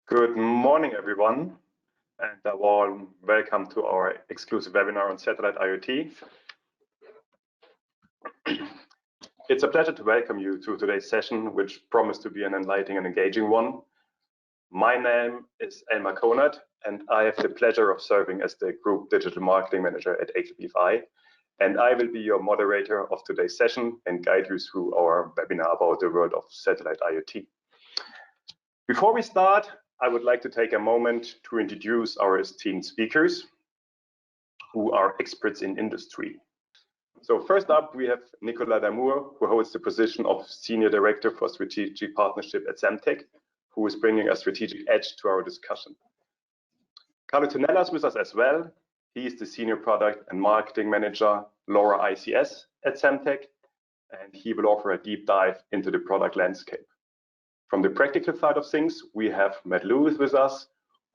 Good morning, everyone, and a warm welcome to our exclusive webinar on satellite IoT. It's a pleasure to welcome you to today's session, which promised to be an enlightening and engaging one. My name is Elmar Konert, and I have the pleasure of serving as the Group Digital Marketing Manager at AcalBFi, and I will be your moderator of today's session and guide you through our webinar about the world of satellite IoT. Before we start, I would like to take a moment to introduce our esteemed speakers who are experts in industry. So first up, we have Nicolas Damour, who holds the position of Senior Director for Strategic Partnership at Semtech, who is bringing a strategic edge to our discussion. Carlo Tonella is with us as well. He is the Senior Product and Marketing Manager, LoRa ICS at Semtech, and he will offer a deep dive into the product landscape. From the practical side of things, we have Matt Lewis with us,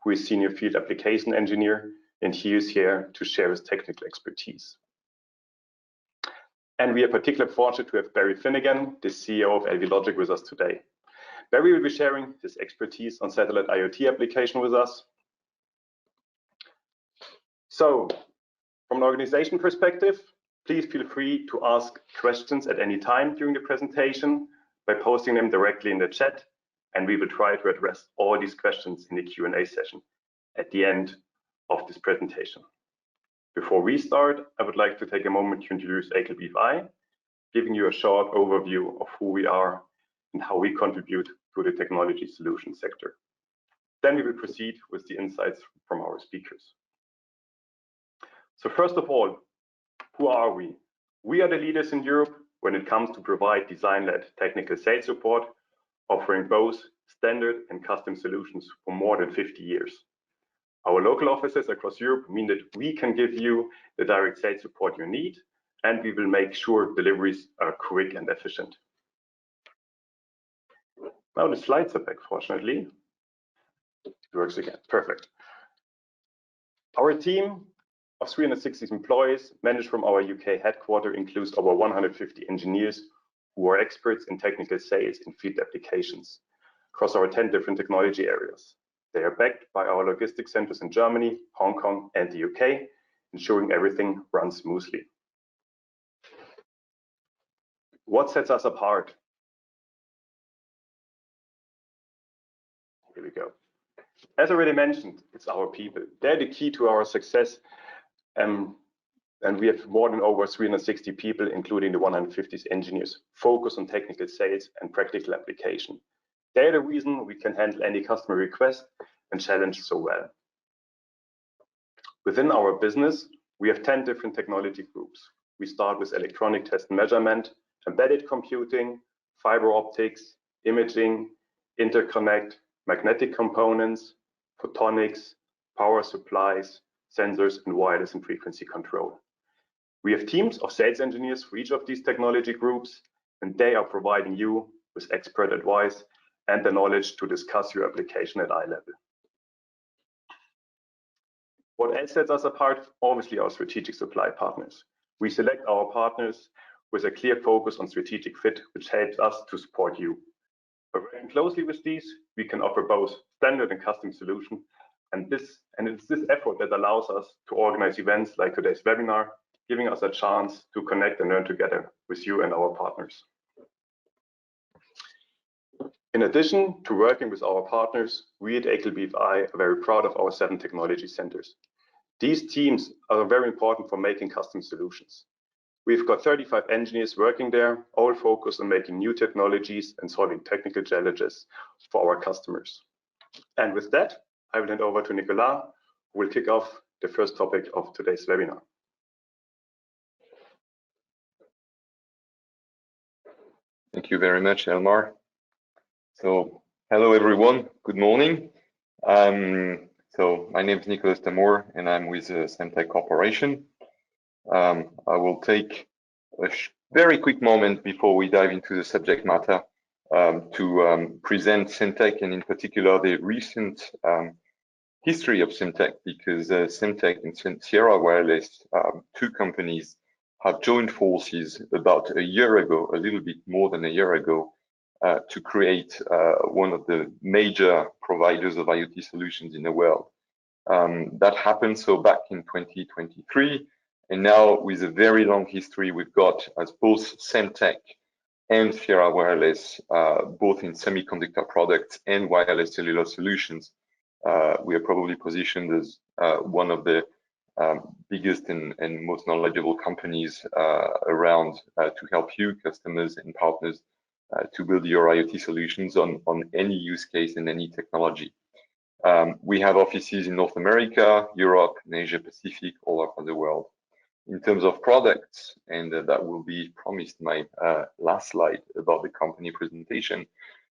who is Senior Field Application Engineer, and he is here to share his technical expertise. And we are particularly fortunate to have Barry Finnegan, the CEO of LV Logic, with us today. Barry will be sharing his expertise on satellite IoT application with us. So, from an organization perspective, please feel free to ask questions at any time during the presentation by posting them directly in the chat, and we will try to address all these questions in the Q&A session at the end of this presentation. Before we start, I would like to take a moment to introduce AcalBFi, giving you a short overview of who we are and how we contribute to the technology solution sector. Then we will proceed with the insights from our speakers. So first of all, who are we? We are the leaders in Europe when it comes to provide design-led technical sales support, offering both standard and custom solutions for more than 50 years. Our local offices across Europe mean that we can give you the direct sales support you need, and we will make sure deliveries are quick and efficient. Now the slides are back, fortunately. It works again, perfect. Our team of 360 employees managed from our UK headquarters includes over 150 engineers who are experts in technical sales and field applications across our 10 different technology areas. They are backed by our logistics centers in Germany, Hong Kong, and the UK, ensuring everything runs smoothly. What sets us apart? Here we go. As already mentioned, it's our people. They're the key to our success. And we have more than over 360 people, including the 150 engineers, focused on technical sales and practical application. They're the reason we can handle any customer request and challenge so well. Within our business, we have 10 different technology groups. We start with electronic test and measurement, embedded computing, fiber optics, imaging, interconnect, magnetic components, photonics, power supplies, sensors, and wireless and frequency control. We have teams of sales engineers for each of these technology groups, and they are providing you with expert advice and the knowledge to discuss your application at eye level. What else sets us apart? Obviously, our strategic supply partners. We select our partners with a clear focus on strategic fit, which helps us to support you. By working closely with these, we can offer both standard and custom solutions. And it's this effort that allows us to organize events like today's webinar, giving us a chance to connect and learn together with you and our partners. In addition to working with our partners, we at AcalBFi are very proud of our 7 technology centers. These teams are very important for making custom solutions. We've got 35 engineers working there, all focused on making new technologies and solving technical challenges for our customers. And with that, I will hand over to Nicolas, who will kick off the first topic of today's webinar. Thank you very much, Elmar. So, hello everyone, good morning. So my name is Nicolas Damour and I'm with Semtech Corporation. I will take a very quick moment before we dive into the subject matter to present Semtech and in particular the recent history of Semtech, because Semtech and Sierra Wireless, 2 companies, have joined forces about a year ago, a little bit more than a year ago, to create one of the major providers of IoT solutions in the world. That happened so back in 2023, and now with a very long history we've got as both Semtech and Sierra Wireless, both in semiconductor products and wireless cellular solutions. We are probably positioned as one of the biggest and most knowledgeable companies around to help you, customers and partners, to build your IoT solutions on any use case and any technology. We have offices in North America, Europe, and Asia Pacific, all over the world. In terms of products, and that will be promised my last slide about the company presentation.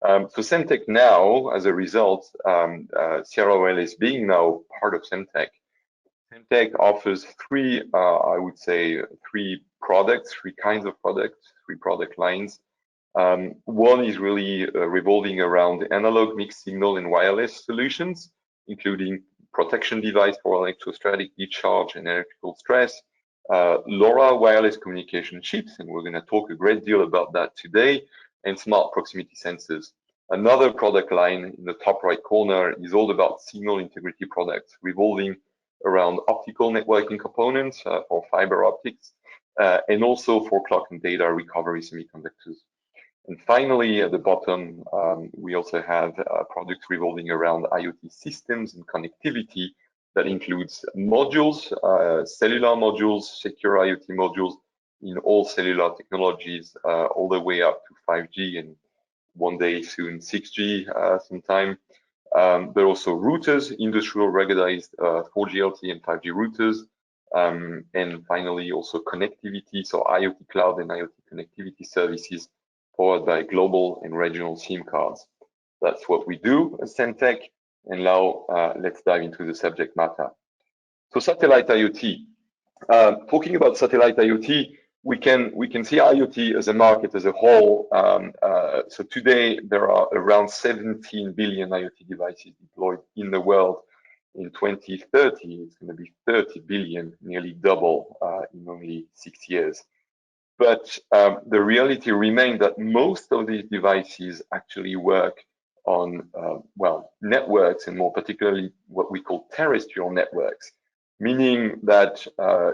So Semtech now, as a result, Sierra Wireless being now part of Semtech, Semtech offers three, I would say, three kinds of products, three product lines. One is really revolving around analog mixed signal and wireless solutions, including protection device for electrostatic discharge and electrical stress, LoRa wireless communication chips, and we're going to talk a great deal about that today, and smart proximity sensors. Another product line in the top right corner is all about signal integrity products, revolving around optical networking components for fiber optics, and also for clock and data recovery semiconductors. And finally, at the bottom, we also have products revolving around IoT systems and connectivity that includes modules, cellular modules, secure IoT modules in all cellular technologies, all the way up to 5G and one day soon 6G sometime. But also routers, industrial ruggedized 4G LTE and 5G routers. And finally, also connectivity, so IoT cloud and IoT connectivity services powered by global and regional SIM cards. That's what we do at Semtech. And now let's dive into the subject matter. So satellite IoT. Talking about satellite IoT, we can see IoT as a market as a whole. So today there are around 17 billion IoT devices deployed in the world. In 2030, it's going to be 30 billion, nearly double in only 6 years. But the reality remains that most of these devices actually work on, well, networks, and more particularly what we call terrestrial networks, meaning that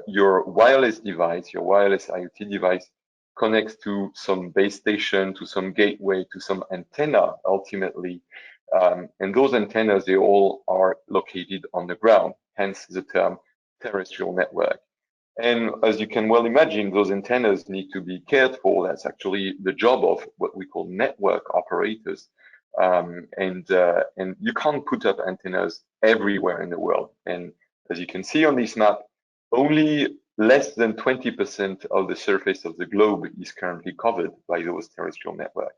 your wireless device, your wireless IoT device, connects to some base station, to some gateway, to some antenna, ultimately. And those antennas, they all are located on the ground, hence the term terrestrial network. And as you can well imagine, those antennas need to be cared for. That's actually the job of what we call network operators. And you can't put up antennas everywhere in the world. And as you can see on this map, only less than 20% of the surface of the globe is currently covered by those terrestrial networks.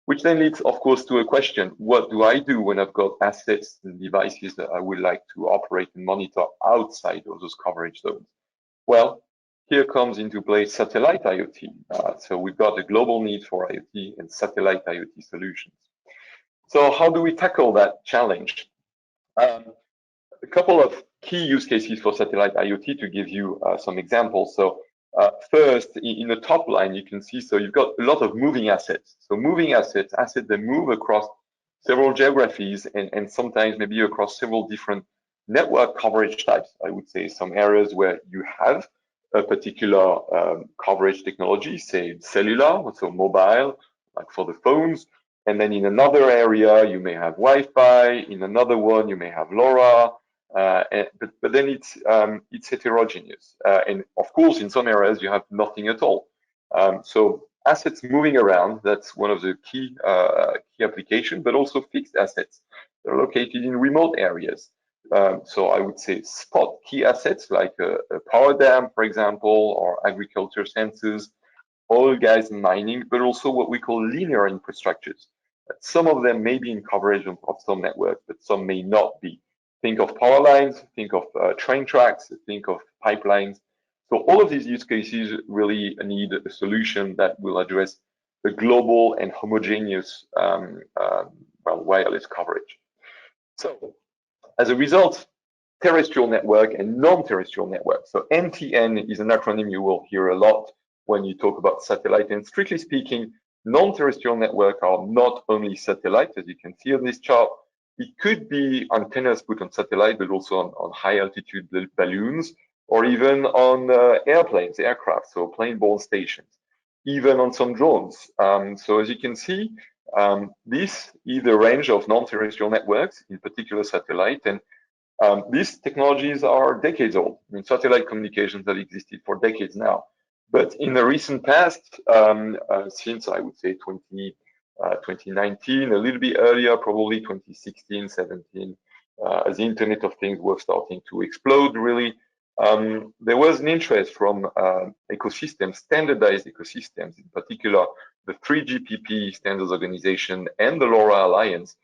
Which then leads, of course, to a question: what do I do when I've got assets and devices that I would like to operate and monitor outside of those coverage zones? Well, here comes into play satellite IoT. So we've got a global need for IoT and satellite IoT solutions. So how do we tackle that challenge? A couple of key use cases for satellite IoT to give you some examples. So first, in the top line, you can see, so you've got a lot of moving assets. So moving assets that move across several geographies and sometimes maybe across several different network coverage types. I would say some areas where you have a particular coverage technology, say cellular, so mobile, like for the phones. And then in another area, you may have Wi-Fi. In another one, you may have LoRa. But then it's heterogeneous. And of course, in some areas, you have nothing at all. So assets moving around, that's one of the key applications, but also fixed assets. They're located in remote areas. So I would say spot key assets like a power dam, for example, or agriculture sensors, oil, gas, and mining, but also what we call linear infrastructures. Some of them may be in coverage of some networks, but some may not be. Think of power lines, think of train tracks, think of pipelines. So all of these use cases really need a solution that will address the global and homogeneous wireless coverage. So as a result, terrestrial network and non-terrestrial network. So NTN is an acronym you will hear a lot when you talk about satellite. And strictly speaking, non-terrestrial network are not only satellite, as you can see on this chart. It could be antennas put on satellite, but also on high altitude balloons, or even on airplanes, aircraft, so plane-borne stations, even on some drones. So as you can see, this is the range of non-terrestrial networks, in particular satellite, and these technologies are decades old. I mean, satellite communications have existed for decades now. But in the recent past, since I would say 2019, a little bit earlier, probably 2016, 17, as the Internet of Things was starting to explode, really, there was an interest from ecosystems, standardized ecosystems, in particular the 3GPP Standards Organization and the LoRa Alliance,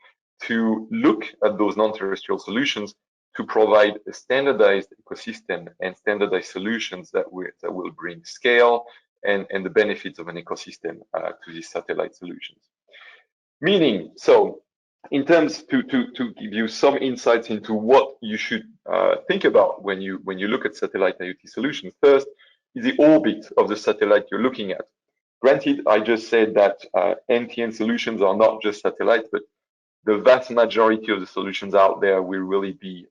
to look at those non-terrestrial solutions to provide a standardized ecosystem and standardized solutions that will bring scale and the benefits of an ecosystem to these satellite solutions. Meaning, so in terms to give you some insights into what you should think about when you look at satellite IoT solutions, first is the orbit of the satellite you're looking at. Granted, I just said that NTN solutions are not just satellites, but the vast majority of the solutions out there will really be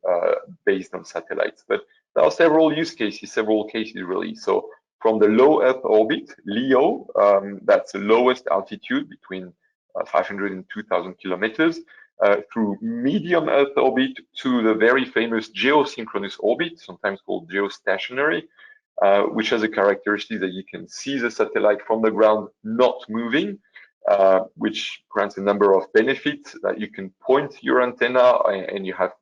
based on satellites. But there are several use cases, several cases really. So from the low Earth orbit, LEO, that's the lowest altitude between 500 and 2,000 kilometers, through medium Earth orbit to the very famous geosynchronous orbit, sometimes called geostationary, which has a characteristic that you can see the satellite from the ground not moving, which grants a number of benefits that you can point your antenna and you have,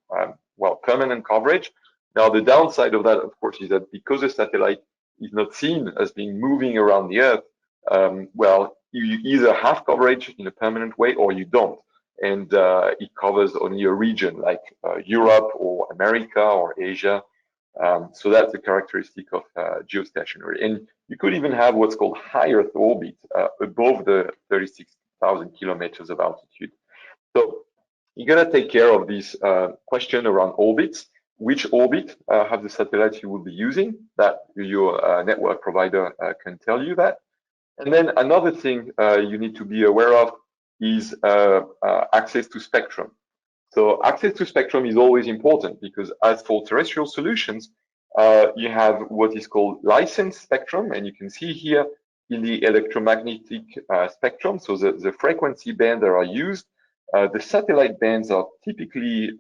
well, permanent coverage. Now, the downside of that, of course, is that because the satellite is not seen as being moving around the Earth, well, you either have coverage in a permanent way or you don't. And it covers only a region like Europe or America or Asia. So that's a characteristic of geostationary. And you could even have what's called high Earth orbit above the 36,000 kilometers of altitude. So you gotta take care of this question around orbits. Which orbit have the satellites you will be using? That your network provider can tell you that. And then another thing you need to be aware of is access to spectrum. So access to spectrum is always important because as for terrestrial solutions, you have what is called licensed spectrum, and you can see here in the electromagnetic spectrum, so the frequency band that are used, the satellite bands are typically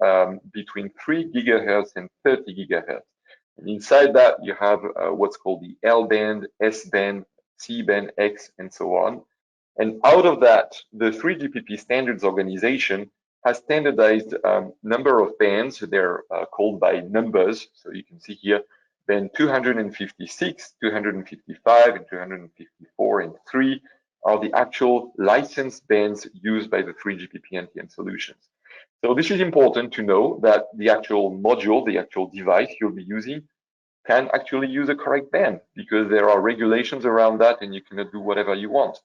between 3 gigahertz and 30 gigahertz. And inside that, you have what's called the L band, S band, C band, X, and so on. And out of that, the 3GPP Standards Organization has standardized number of bands. They're called by numbers. So you can see here, band 256, 255, and 254 and 3 are the actual licensed bands used by the 3GPP NTN solutions. So this is important to know that the actual module, the actual device you'll be using can actually use a correct band because there are regulations around that and you cannot do whatever you want.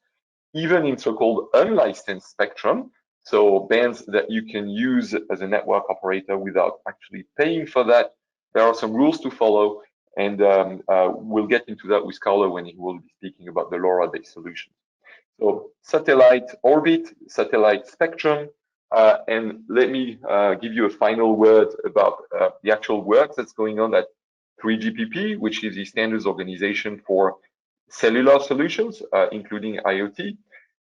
Even in so-called unlicensed spectrum, so bands that you can use as a network operator without actually paying for that, there are some rules to follow, and we'll get into that with Carlo when he will be speaking about the LoRa-based solutions. So satellite orbit, satellite spectrum, and let me give you a final word about the actual work that's going on at 3GPP, which is the standards organization for cellular solutions, including IoT.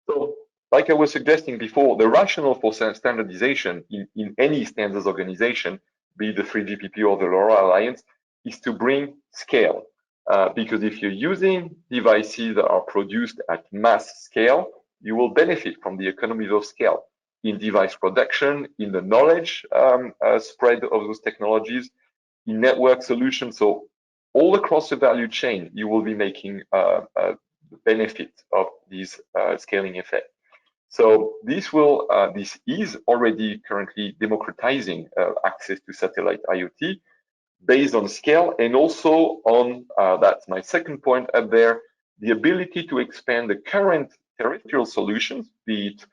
So, like I was suggesting before, the rationale for standardization in any standards organization, be it the 3GPP or the LoRa Alliance, is to bring scale. Because if you're using devices that are produced at mass scale, you will benefit from the economies of scale in device production, in the knowledge spread of those technologies, in network solutions. So all across the value chain, you will be making the benefit of these scaling effect. So this is already currently democratizing access to satellite IoT based on scale, and also on, that's my second point up there, the ability to expand the current terrestrial solutions, be it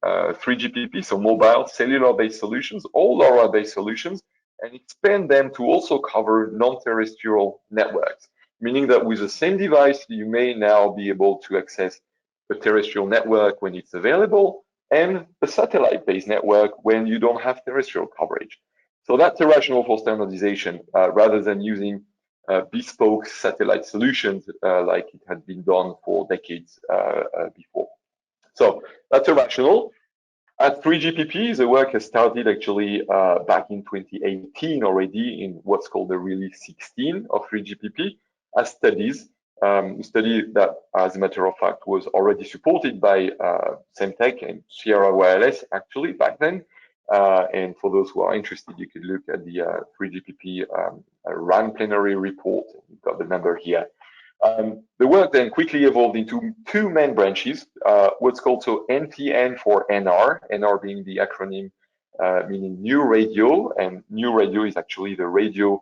3GPP, so mobile, cellular-based solutions, or LoRa-based solutions, and expand them to also cover non-terrestrial networks, meaning that with the same device, you may now be able to access a terrestrial network when it's available, and a satellite-based network when you don't have terrestrial coverage. So that's the rationale for standardization, rather than using bespoke satellite solutions like it had been done for decades before. So that's a rationale. At 3GPP, the work has started actually back in 2018 already in what's called the release 16 of 3GPP as studies. A study that, as a matter of fact, was already supported by Semtech and Sierra Wireless actually back then. And for those who are interested, you could look at the 3GPP RAN plenary report. You've got the number here. The work then quickly evolved into two main branches, what's called so NTN for NR, NR being the acronym meaning new radio, and new radio is actually the radio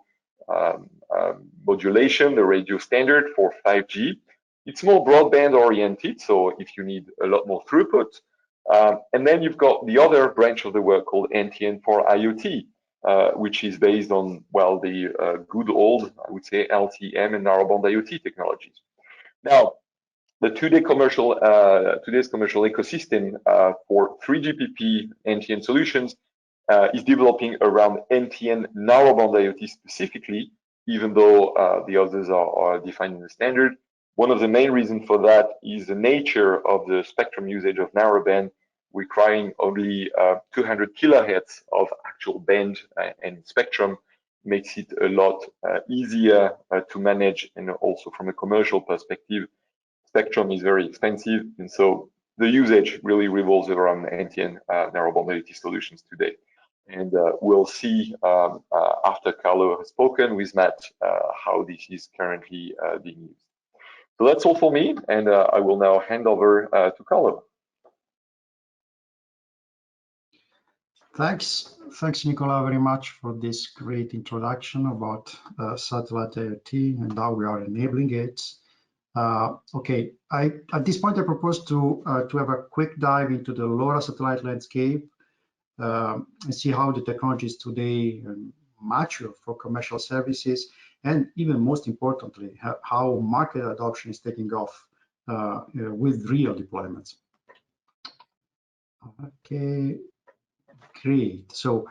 modulation, the radio standard for 5G. It's more broadband oriented, so if you need a lot more throughput. And then you've got the other branch of the work called NTN for IoT, which is based on, well, the good old, I would say, LTM and narrowband IoT technologies. Now, the today's commercial ecosystem for 3GPP NTN solutions is developing around NTN narrowband IoT specifically, even though the others are defined in the standard. One of the main reasons for that is the nature of the spectrum usage of narrowband, requiring only 200 kilohertz of actual band and spectrum, makes it a lot easier to manage. And also from a commercial perspective, spectrum is very expensive. And so the usage really revolves around NTN narrowband IoT solutions today. And we'll see after Carlo has spoken with Matt how this is currently being used. So that's all for me, and I will now hand over to Carlo. Thanks, Nicola, very much for this great introduction about satellite IoT and how we are enabling it. Okay, at this point I propose to have a quick dive into the LoRa satellite landscape and see how the technology is today mature for commercial services, and even most importantly, how market adoption is taking off with real deployments. Okay, great. So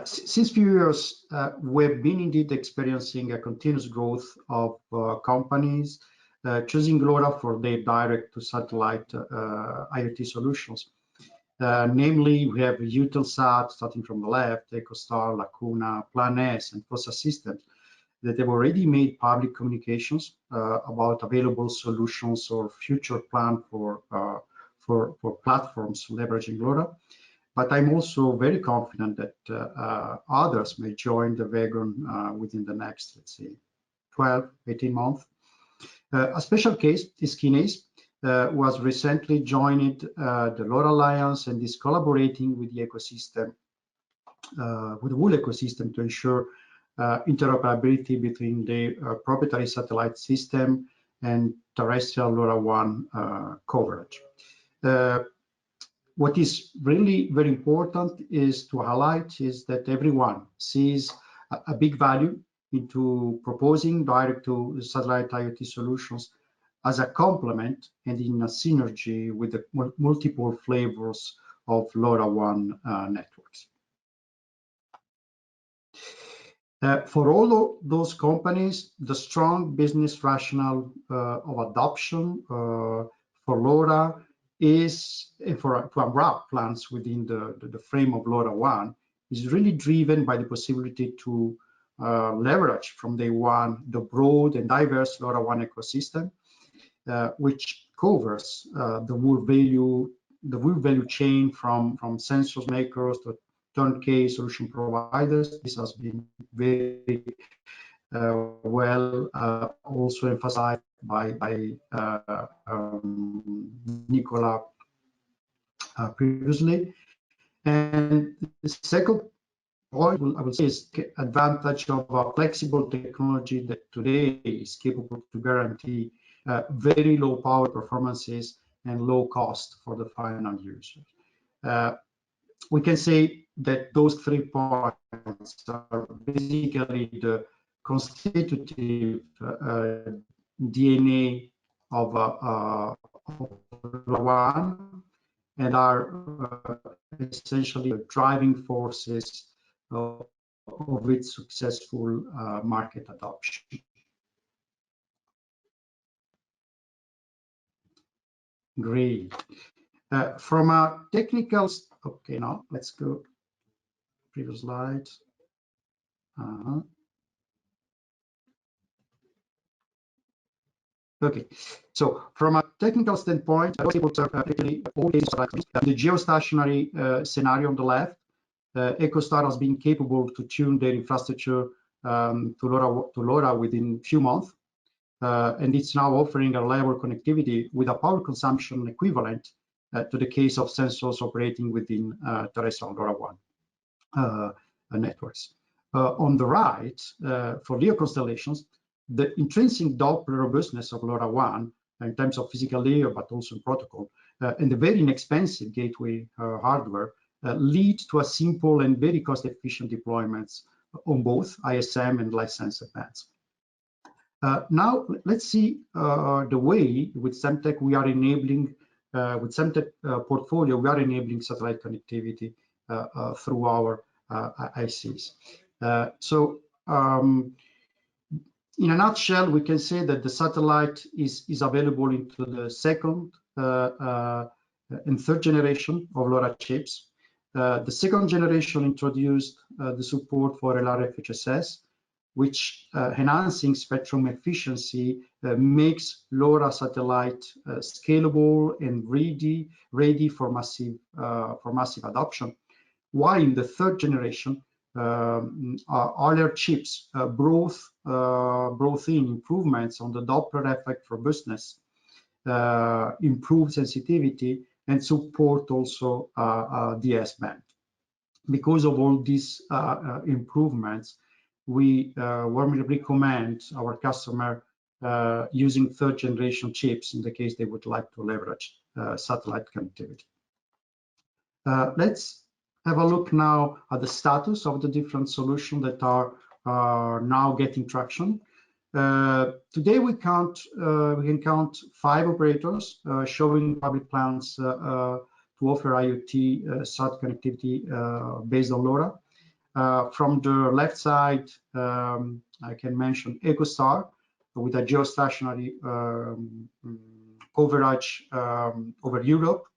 since few years, we've been indeed experiencing a continuous growth of companies choosing LoRa for their direct-to-satellite IoT solutions. Namely, we have Eutelsat, starting from the left, EchoStar, Lacuna, Plan S, and Fossa Systems that have already made public communications about available solutions or future plan for platforms leveraging LoRa. But I'm also very confident that others may join the wagon within the next, let's say, 12, 18 months. A special case is Kineis, was recently joined the LoRa Alliance and is collaborating with the ecosystem, with the whole ecosystem to ensure interoperability between the proprietary satellite system and terrestrial LoRaWAN coverage. What is really very important is to highlight is that everyone sees a big value into proposing direct-to-satellite IoT solutions as a complement and in a synergy with the multiple flavors of LoRaWAN networks. For all of those companies, the strong business rationale of adoption for LoRa is to unwrap plans within the frame of LoRaWAN is really driven by the possibility to leverage from day one the broad and diverse LoRaWAN ecosystem, which covers the full value chain from sensors makers to turnkey solution providers. This has been very well also emphasized by Nicola previously. And the second point I will say is advantage of a flexible technology that today is capable to guarantee very low power performances and low cost for the final user. We can say that those 3 points are basically the constitutive DNA of LoRaWAN and are essentially the driving forces of its successful market adoption. Great. From a technical, okay, now let's go previous slide. Okay, so from a technical standpoint, I was able to all cases the geostationary scenario on the left. EchoStar has been capable to tune their infrastructure to LoRa within few months, and it's now offering a reliable connectivity with a power consumption equivalent to the case of sensors operating within terrestrial LoRaWAN networks. On the right, for LEO constellations, the intrinsic Doppler robustness of LoRaWAN in terms of physical layer, but also in protocol, and the very inexpensive gateway hardware lead to a simple and very cost-efficient deployments on both ISM and licensed bands. Now, let's see the way with Semtech we are enabling, with Semtech portfolio, we are enabling satellite connectivity through our ICs. In a nutshell, we can say that the satellite is available into the second and third generation of LoRa chips. The second generation introduced the support for LR-FHSS, which enhancing spectrum efficiency makes LoRa satellite scalable and ready for massive adoption. While in the third generation, earlier chips brought in improvements on the Doppler effect robustness, improved sensitivity, and support also the S-band. Because of all these improvements, we warmly recommend our customer using third generation chips in the case they would like to leverage satellite connectivity. Let's have a look now at the status of the different solutions that are now getting traction. Today we can count 5 operators showing public plans to offer IoT sat connectivity based on LoRa. From the left side, I can mention EchoStar with a geostationary coverage over Europe,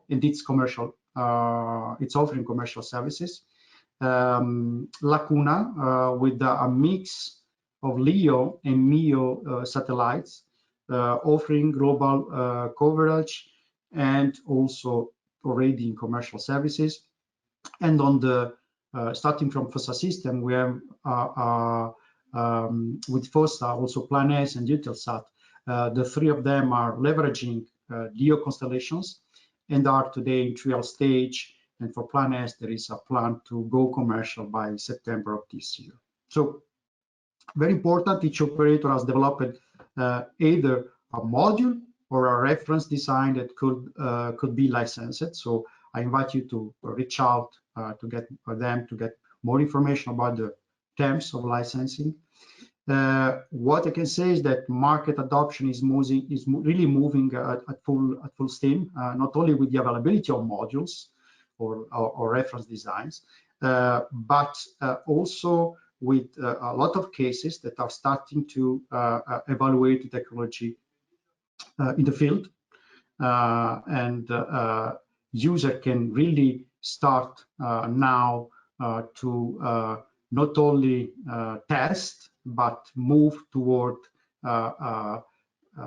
and its commercial. It's offering commercial services. Lacuna with a mix of LEO and MEO satellites, offering global coverage and also already in commercial services. And on the starting from FOSSA system, we have with FOSSA also PlanS and Eutelsat. The 3 of them are leveraging LEO constellations and are today in trial stage. And for PlanS, there is a plan to go commercial by September of this year. So very important, each operator has developed either a module or a reference design that could be licensed. So I invite you to reach out to get more information about the terms of licensing. What I can say is that market adoption is really moving at full steam, not only with the availability of modules or reference designs, but also with a lot of cases that are starting to evaluate the technology in the field, and user can really start now to not only test but move toward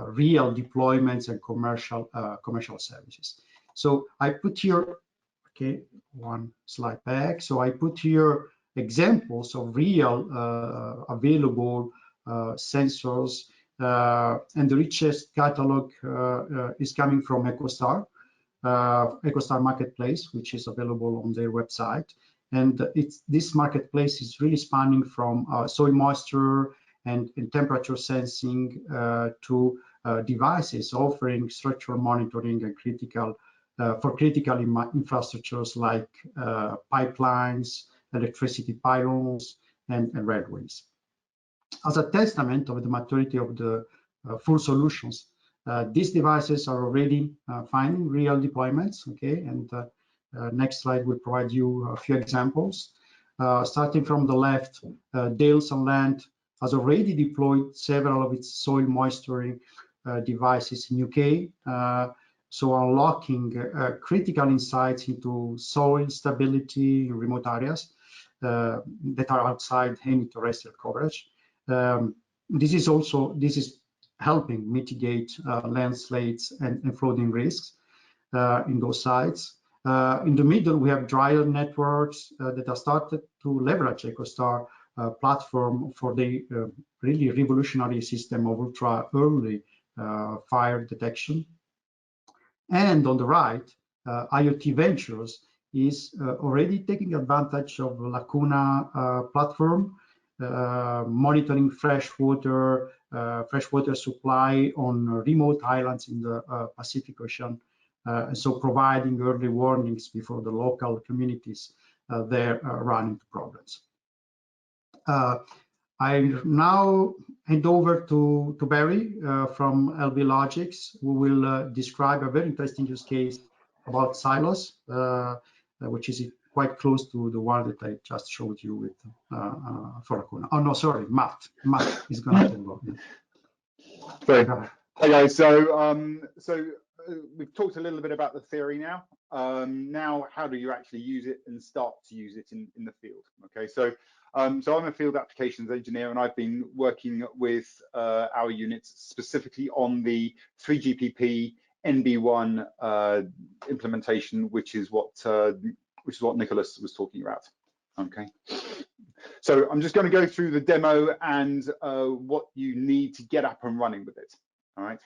real deployments and commercial services. So I put here, okay, one slide back. So I put here examples of real available sensors, and the richest catalog is coming from EchoStar Marketplace, which is available on their website. And this marketplace is really spanning from soil moisture and temperature sensing to devices offering structural monitoring and critical infrastructures like pipelines, electricity pylons, and railways. As a testament of the maturity of the full solutions, These devices are already finding real deployments, okay? And next slide will provide you a few examples. Starting from the left, Dales on Land has already deployed several of its soil moisturing devices in UK, so unlocking critical insights into soil stability in remote areas that are outside any terrestrial coverage. This is helping mitigate landslides and flooding risks in those sites. In the middle, we have Terrestrial Networks that have started to leverage EcoStar platform for the really revolutionary system of ultra early fire detection. And on the right, IoT Ventures is already taking advantage of the Lacuna platform, monitoring freshwater supply on remote islands in the Pacific Ocean, so providing early warnings before the local communities there run into problems. I now hand over to Barry from LB Logics, who will describe a very interesting use case about silos, which is quite close to the one that I just showed you with for Lacuna. Oh no, sorry, Matt. Matt is going to take over. Sorry. Hi guys. So we've talked a little bit about the theory now. Now, how do you actually use it and start to use it in the field? Okay, so I'm a field applications engineer, and I've been working with our units specifically on the 3GPP NB1 implementation, which is what Nicholas was talking about. Okay, so I'm just going to go through the demo and what you need to get up and running with it. All right.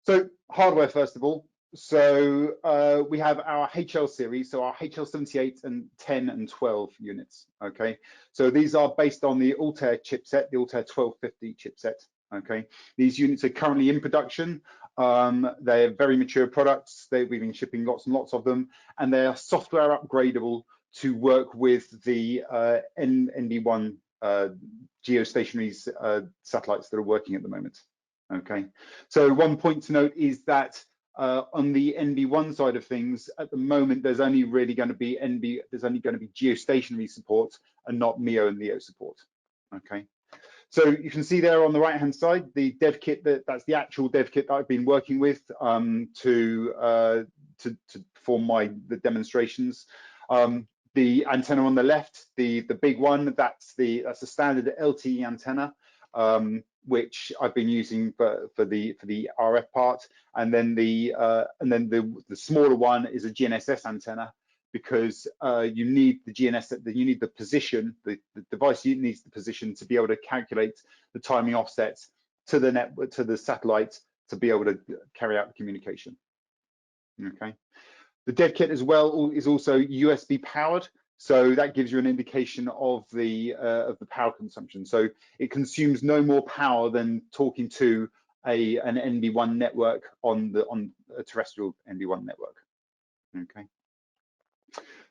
So hardware first of all. So we have our HL series, so our HL78 and 10 and 12 units. Okay, so these are based on the Altair chipset, the Altair 1250 chipset. Okay, these units are currently in production. They're very mature products. We've been shipping lots and lots of them, and they are software upgradable to work with the NB1 geostationary satellites that are working at the moment. Okay, so one point to note is that on the NB1 side of things, at the moment, there's only going to be geostationary support and not MEO and LEO support. Okay, so you can see there on the right hand side the dev kit. That's the actual dev kit that I've been working with to perform the demonstrations. The antenna on the left, the big one, that's the standard LTE antenna, which I've been using for the RF part, and then the smaller one is a GNSS antenna, because you need the GNSS, you need the position, the device needs the position to be able to calculate the timing offsets to the network, to the satellite, to be able to carry out the communication. Okay. The dev kit as well is also USB powered, so that gives you an indication of the power consumption. So it consumes no more power than talking to an NB1 network on a terrestrial NB1 network. Okay.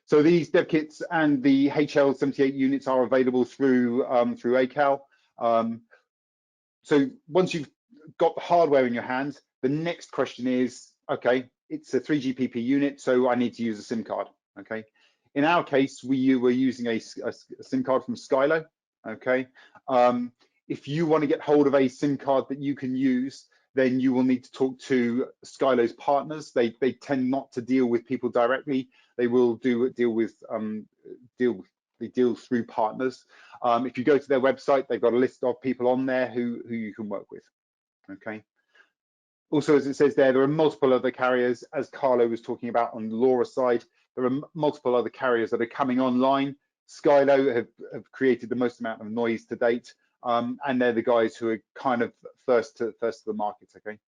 So these dev kits and the HL78 units are available through ACAL. So once you've got the hardware in your hand, the next question is, okay, it's a 3GPP unit, so I need to use a SIM card. Okay, in our case, we were using a SIM card from Skylo. Okay, if you want to get hold of a SIM card that you can use, then you will need to talk to Skylo's partners. They tend not to deal with people directly. They will deal through partners. If you go to their website, they've got a list of people on there who you can work with. Okay. Also, as it says there are multiple other carriers, as Carlo was talking about on the LoRa side. There are multiple other carriers that are coming online. Skylo have created the most amount of noise to date, and they're the guys who are kind of first to the market. Okay.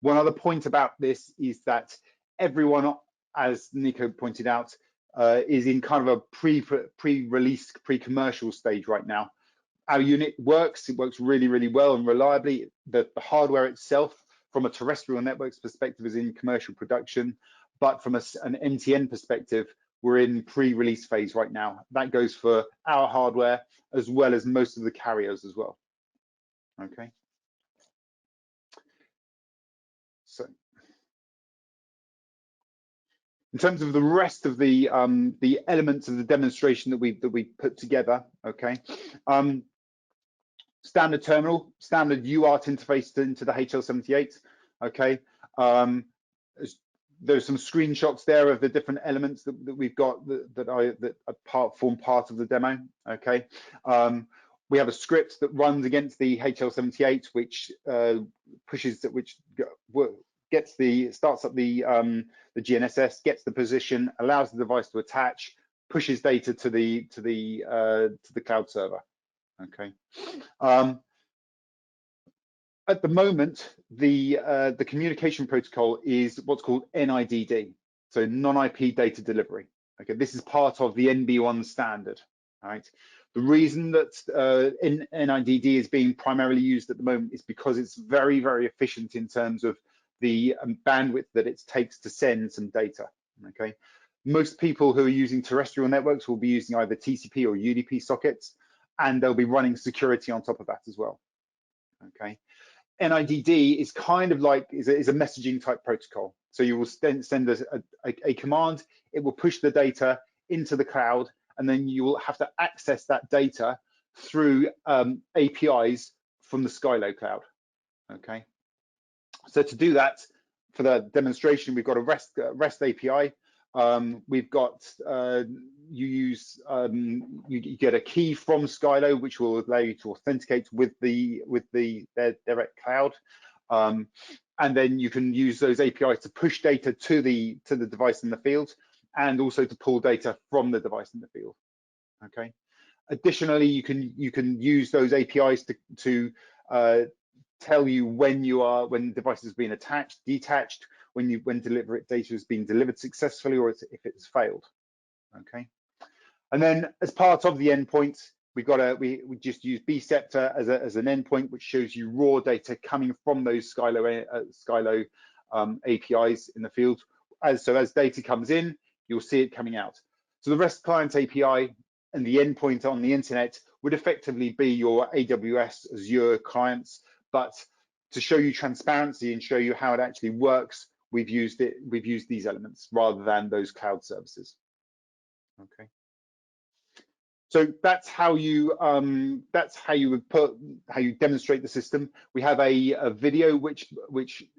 One other point about this is that everyone, as Nico pointed out, is in kind of a pre-release, pre-commercial stage right now. Our unit works. It works really, really well and reliably. The hardware itself, from a terrestrial networks perspective, is in commercial production, but from an NTN perspective, we're in pre-release phase right now. That goes for our hardware as well as most of the carriers as well. Okay. In terms of the rest of the elements of the demonstration that we put together, okay, standard terminal, standard UART interface into the HL78, okay. There's some screenshots there of the different elements that we've got that form part of the demo, okay. We have a script that runs against the HL78, which starts up the GNSS, gets the position, allows the device to attach, pushes data to the cloud server. Okay. At the moment, the communication protocol is what's called NIDD, so non-IP data delivery. Okay, this is part of the NB1 standard. Right. The reason that NIDD is being primarily used at the moment is because it's very, very efficient in terms of the bandwidth that it takes to send some data. Okay, most people who are using terrestrial networks will be using either TCP or UDP sockets, and they'll be running security on top of that as well. Okay, NIDD is kind of like is a messaging type protocol. So you will then send a command, it will push the data into the cloud, and then you will have to access that data through APIs from the Skylo cloud. Okay, so to do that, for the demonstration, we've got a REST API. We've got you get a key from Skylo, which will allow you to authenticate with their direct cloud, and then you can use those APIs to push data to the device in the field, and also to pull data from the device in the field. Okay. Additionally, you can use those APIs to tell you when the device has been attached, detached, when data has been delivered successfully, or if it's failed. Okay. And then as part of the endpoint, we just use bScepter as an endpoint, which shows you raw data coming from those Skylo APIs in the field. As data comes in, you'll see it coming out. So the REST client API and the endpoint on the internet would effectively be your AWS Azure clients, but to show you transparency and show you how it actually works, we've used these elements rather than those cloud services. Okay. So that's how you demonstrate the system. We have a video which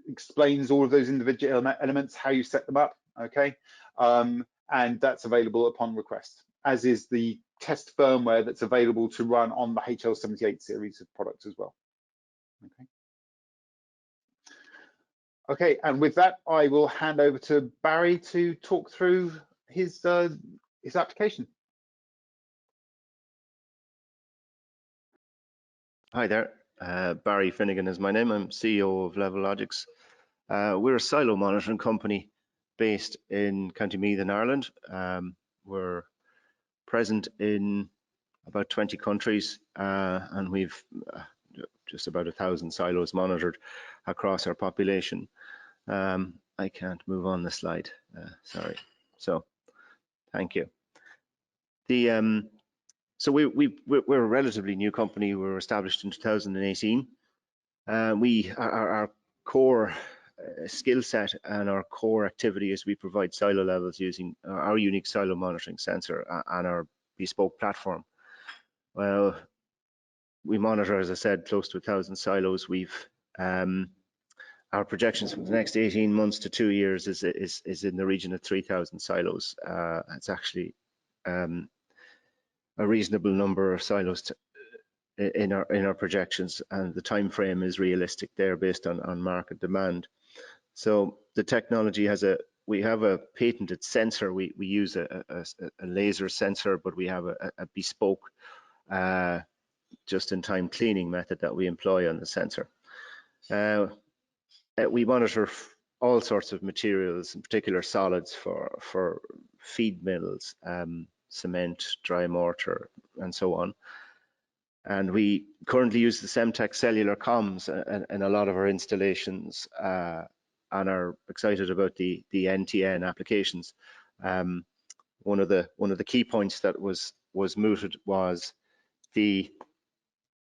explains all of those individual elements, how you set them up. Okay, and that's available upon request, as is the test firmware that's available to run on the HL78 series of products as well. Okay. Okay, and with that, I will hand over to Barry to talk through his application. Hi there, Barry Finnegan is my name. I'm CEO of Level Logics. We're a silo monitoring company based in County Meath in Ireland. We're present in about 20 countries, and we've just about 1,000 silos monitored across our population. I can't move on the slide, sorry. So, thank you. So we're a relatively new company. We were established in 2018. Our core skill set and our core activity is we provide silo levels using our unique silo monitoring sensor and our bespoke platform. Well, we monitor, as I said, close to 1,000 silos. We've our projections for the next 18 months to 2 years is in the region of 3,000 silos. It's actually a reasonable number of silos in our projections, and the time frame is realistic there based on market demand. So the technology we have a patented sensor. We use a laser sensor, but we have a bespoke just-in-time cleaning method that we employ on the sensor. We monitor all sorts of materials, in particular solids for feed mills, cement, dry mortar, and so on. And we currently use the Semtech cellular comms in a lot of our installations, and are excited about the NTN applications. One of the key points that was mooted was the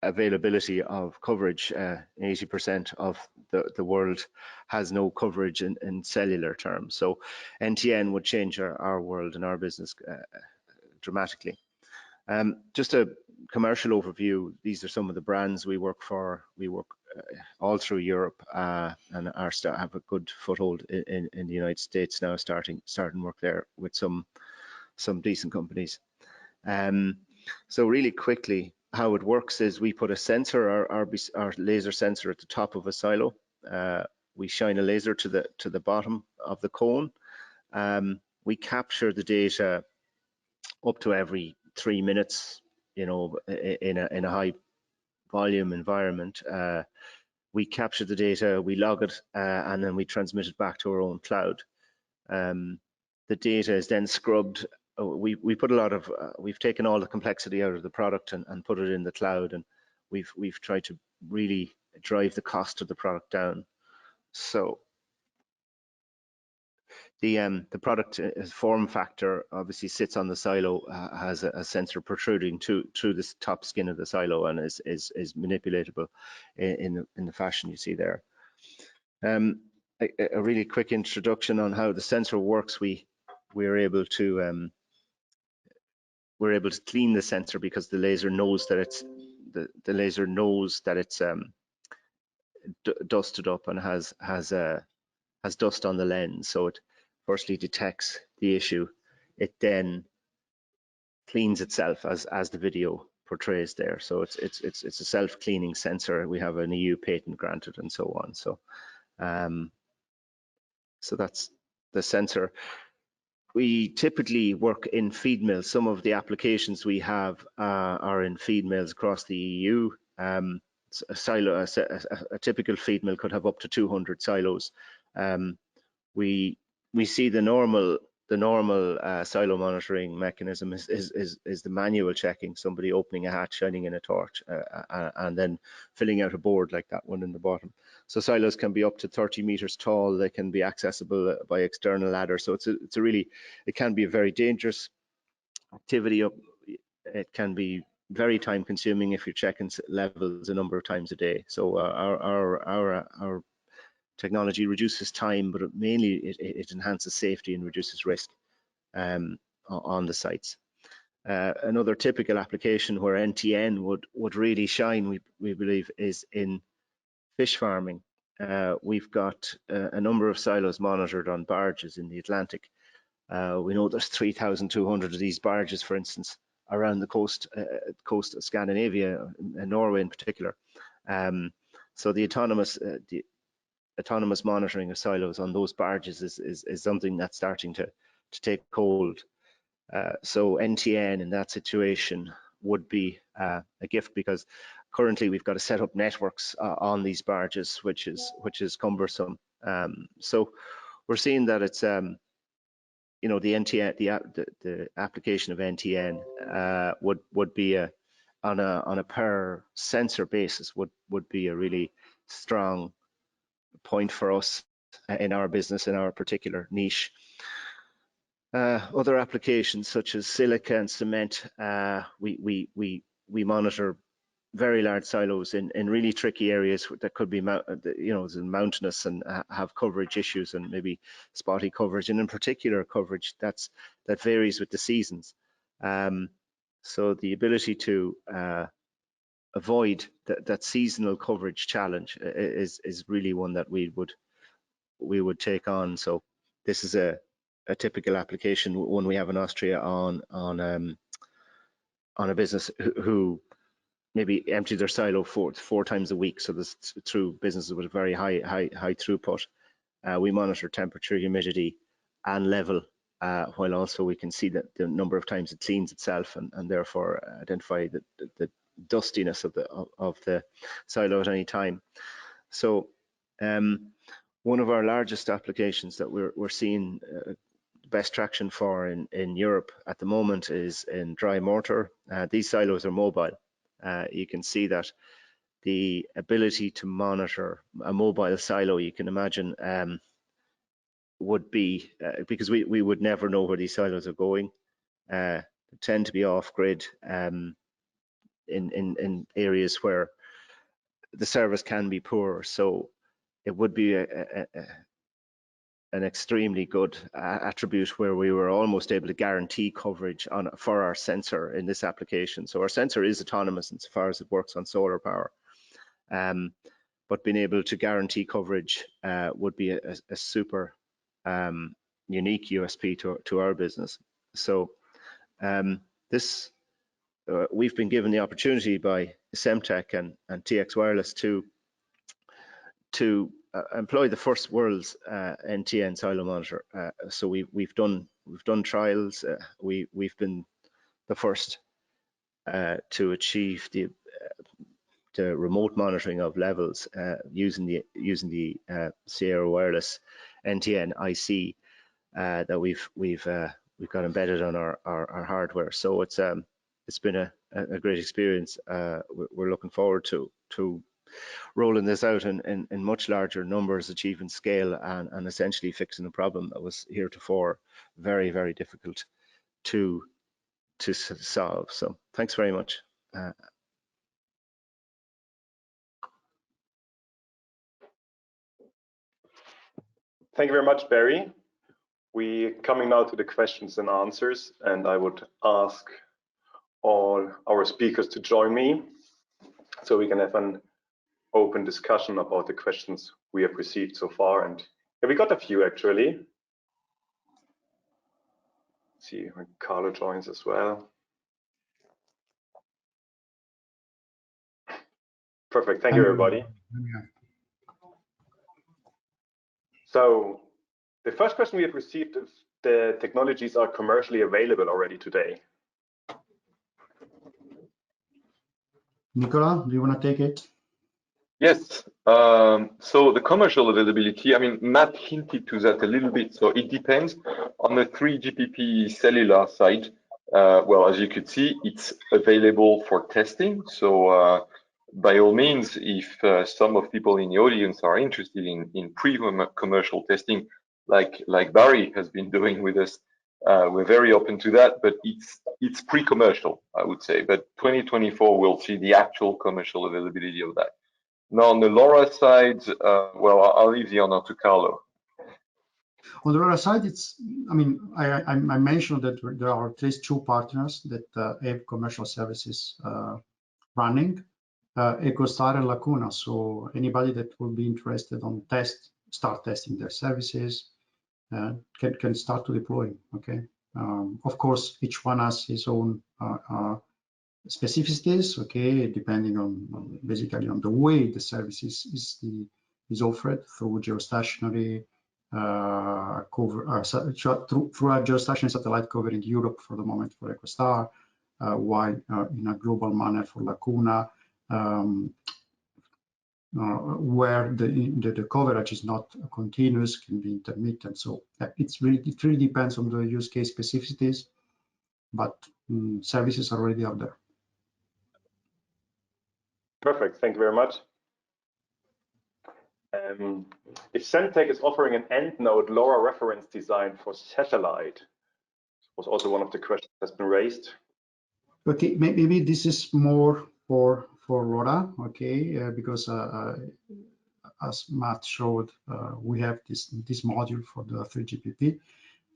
availability of coverage. 80% of the world has no coverage in cellular terms. So NTN would change our world and our business dramatically. Just a commercial overview. These are some of the brands we work for. We work all through Europe and have a good foothold in the United States now, starting work there with some decent companies. So really quickly, how it works is we put a sensor, our laser sensor, at the top of a silo. We shine a laser to the bottom of the cone. We capture the data up to every 3 minutes, in a high volume environment. We capture the data, we log it, and then we transmit it back to our own cloud. The data is then scrubbed. We put a lot of, we've taken all the complexity out of the product and put it in the cloud, and we've tried to really drive the cost of the product down. So the product form factor obviously sits on the silo, has a sensor protruding through this top skin of the silo, and is manipulatable in the fashion you see there. A really quick introduction on how the sensor works. We're able to clean the sensor because the laser knows that it's dusted up and has dust on the lens. So it firstly detects the issue. It then cleans itself as the video portrays there. So it's a self-cleaning sensor. We have an EU patent granted and so on. So so that's the sensor. We typically work in feed mills. Some of the applications we have are in feed mills across the EU. A typical feed mill could have up to 200 silos. We see the normal silo monitoring mechanism is the manual checking, somebody opening a hatch, shining in a torch, and then filling out a board like that one in the bottom. So silos can be up to 30 meters tall. They can be accessible by external ladders. So it can be a very dangerous activity. It can be very time consuming if you're checking levels a number of times a day. So our technology reduces time, but mainly it enhances safety and reduces risk on the sites. Another typical application where NTN would really shine, we believe, is in fish farming. We've got a number of silos monitored on barges in the Atlantic. We know there's 3,200 of these barges, for instance, around the coast of Scandinavia, and Norway in particular. So the autonomous monitoring of silos on those barges is something that's starting to take hold. So NTN in that situation would be a gift, because currently we've got to set up networks on these barges, which is cumbersome. So we're seeing that it's the NTN, the application of NTN would be on a per sensor basis would be a really strong point for us in our business, in our particular niche. Other applications such as silica and cement, we monitor very large silos in really tricky areas that could be mountainous and have coverage issues and maybe spotty coverage, and in particular coverage that varies with the seasons. So the ability to avoid that seasonal coverage challenge is really one that we would take on. So this is a typical application, one we have in Austria on a business who maybe empty their silo four times a week. So this through businesses with a very high throughput. We monitor temperature, humidity, and level, while also we can see that the number of times it cleans itself, and therefore identify the dustiness of the silo at any time. So one of our largest applications that we're seeing best traction for in Europe at the moment is in dry mortar. These silos are mobile. You can see that the ability to monitor a mobile silo, you can imagine, would be because we would never know where these silos are going. They tend to be off grid. in areas where the service can be poor. So it would be an extremely good attribute where we were almost able to guarantee coverage for our sensor in this application. So our sensor is autonomous insofar as it works on solar power. But being able to guarantee coverage would be a super unique USP to our business. So we've been given the opportunity by Semtech and TX Wireless to employ the first world's end-to-end silo monitor. So we've done trials. We've been the first to achieve the remote monitoring of levels using the Sierra Wireless end-to-end IC that we've got embedded on our hardware. So it's been a great experience. We're looking forward to rolling this out in much larger numbers, achieving scale, and essentially fixing a problem that was heretofore very, very difficult to solve. So thanks very much. Thank you very much, Barry. We're coming now to the questions and answers, and I would ask all our speakers to join me so we can have an open discussion about the questions we have received so far. And yeah, we got a few actually. Let's see when Carlo joins as well. Perfect. Thank you, everybody. So the first question we have received is the technologies are commercially available already today. Nicola, do you want to take it? Yes. So the commercial availability, I mean, Matt hinted to that a little bit. So it depends on the 3GPP cellular side. Well, as you could see, it's available for testing. So by all means, if some of people in the audience are interested in pre-commercial testing, like Barry has been doing with us, we're very open to that. But it's pre-commercial, I would say. But 2024, we'll see the actual commercial availability of that. Now, on the LoRa side, well, I'll leave the honor to Carlo. On the LoRa side, I mean, I mentioned that there are at least 2 partners that have commercial services running, EchoStar and Lacuna. So anybody that will be interested on start testing their services can start to deploy. Okay. Of course, each one has his own specificities, okay, depending on basically on the way the service is offered through geostationary cover, through a geostationary satellite covering Europe for the moment for EchoStar, while in a global manner for Lacuna, where the coverage is not continuous, can be intermittent. So it really depends on the use case specificities, but services are already out there. Perfect. Thank you very much. If Semtech is offering an end node LoRa reference design for satellite, was also one of the questions that's been raised. Okay, maybe this is more for LoRa, okay, because as Matt showed, we have this module for the 3GPP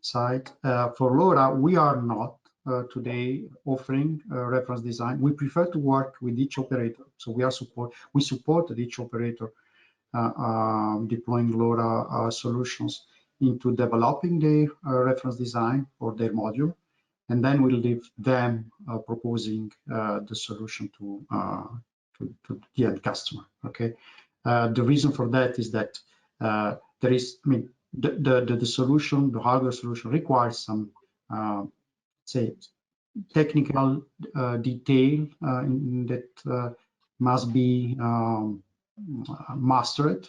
side. For LoRa, we are not today offering reference design. We prefer to work with each operator. So we supported each operator deploying LoRa solutions into developing the reference design for their module, and then we'll leave them proposing the solution to the end customer. Okay. The reason for that is that there is, I mean, the solution, the hardware solution requires some say technical detail that must be mastered.